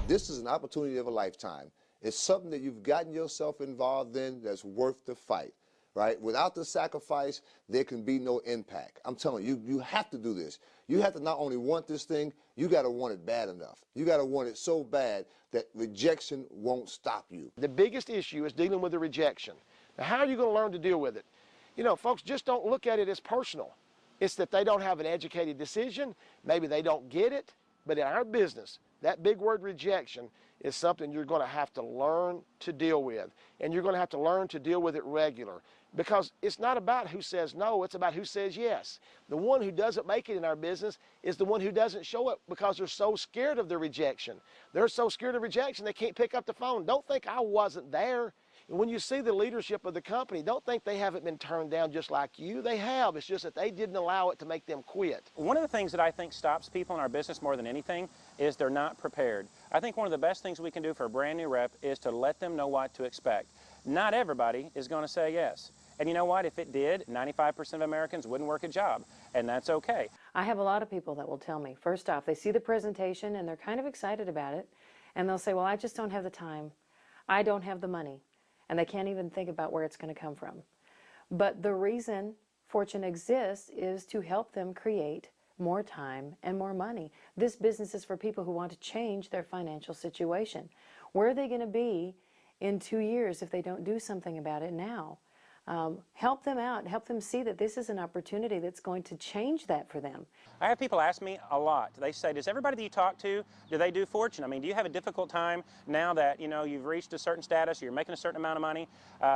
This is an opportunity of a lifetime. It's something that you've gotten yourself involved in that's worth the fight, right? Without the sacrifice, there can be no impact. I'm telling you, you have to do this. You have to not only want this thing, you got to want it bad enough. You got to want it so bad that rejection won't stop you. The biggest issue is dealing with the rejection. Now, how are you going to learn to deal with it? You know, folks, just don't look at it as personal. It's that they don't have an educated decision. Maybe they don't get it. But in our business, that big word rejection is something you're going to have to learn to deal with. And you're going to have to learn to deal with it regular. Because it's not about who says no, it's about who says yes. The one who doesn't make it in our business is the one who doesn't show up because they're so scared of the rejection. They're so scared of rejection they can't pick up the phone. Don't think I wasn't there. And when you see the leadership of the company, don't think they haven't been turned down just like you. They have. It's just that they didn't allow it to make them quit. One of the things that I think stops people in our business more than anything is they're not prepared. I think one of the best things we can do for a brand new rep is to let them know what to expect. Not everybody is going to say yes. And you know what? If it did, 95% of Americans wouldn't work a job, and that's okay. I have a lot of people that will tell me, first off, they see the presentation and they're kind of excited about it, and they'll say, well, I just don't have the time. I don't have the money. And they can't even think about where it's going to come from. But the reason Fortune exists is to help them create more time and more money. This business is for people who want to change their financial situation. Where are they going to be in 2 years if they don't do something about it now? Help them out, help them see that this is an opportunity that's going to change that for them. I have people ask me a lot. They say, does everybody that you talk to, do they do Fortune? I mean, do you have a difficult time now that, you know, you've reached a certain status, you're making a certain amount of money?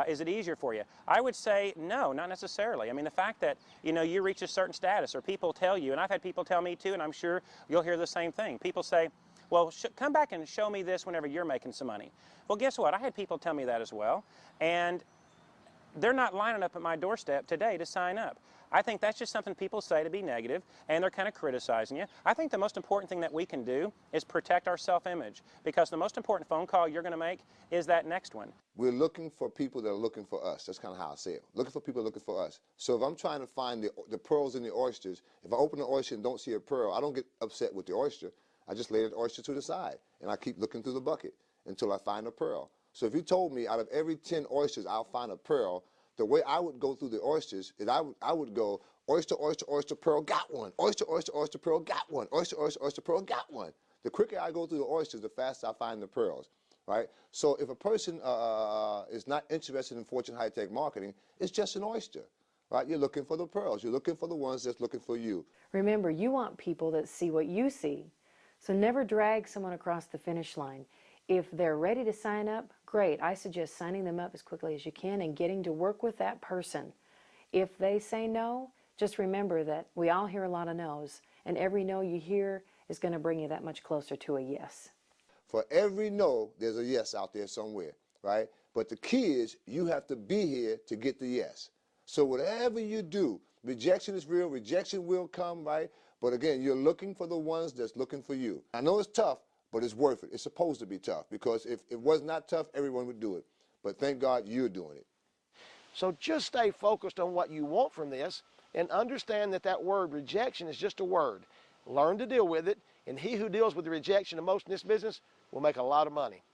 Is it easier for you? I would say no, not necessarily. I mean, the fact that, you know, you reach a certain status, or people tell you, and I've had people tell me too, and I'm sure you'll hear the same thing. People say, well, come back and show me this whenever you're making some money. Well, guess what? I had people tell me that as well, and they're not lining up at my doorstep today to sign up. I think that's just something people say to be negative, and they're kind of criticizing you. I think the most important thing that we can do is protect our self-image, because the most important phone call you're going to make is that next one. We're looking for people that are looking for us. That's kind of how I say it. Looking for people looking for us. So if I'm trying to find the pearls in the oysters, if I open the oyster and don't see a pearl, I don't get upset with the oyster. I just lay the oyster to the side, and I keep looking through the bucket until I find a pearl. So if you told me out of every 10 oysters I'll find a pearl, the way I would go through the oysters is I would go oyster, oyster, oyster, pearl, got one. Oyster, oyster, oyster, pearl, got one. Oyster, oyster, oyster, pearl, got one. The quicker I go through the oysters, the faster I find the pearls, right? So if a person is not interested in Fortune high-tech marketing, it's just an oyster, right? You're looking for the pearls. You're looking for the ones that's looking for you. Remember, you want people that see what you see. So never drag someone across the finish line. If they're ready to sign up, great. I suggest signing them up as quickly as you can and getting to work with that person. If they say no, just remember that we all hear a lot of no's, and every no you hear is going to bring you that much closer to a yes. For every no, there's a yes out there somewhere, right? But the key is you have to be here to get the yes. So whatever you do, rejection is real, rejection will come, right? But again, you're looking for the ones that's looking for you. I know it's tough, but it's worth it. It's supposed to be tough, because if it was not tough, everyone would do it. But thank God you're doing it. So just stay focused on what you want from this, and understand that that word rejection is just a word. Learn to deal with it, and he who deals with the rejection the most in this business will make a lot of money.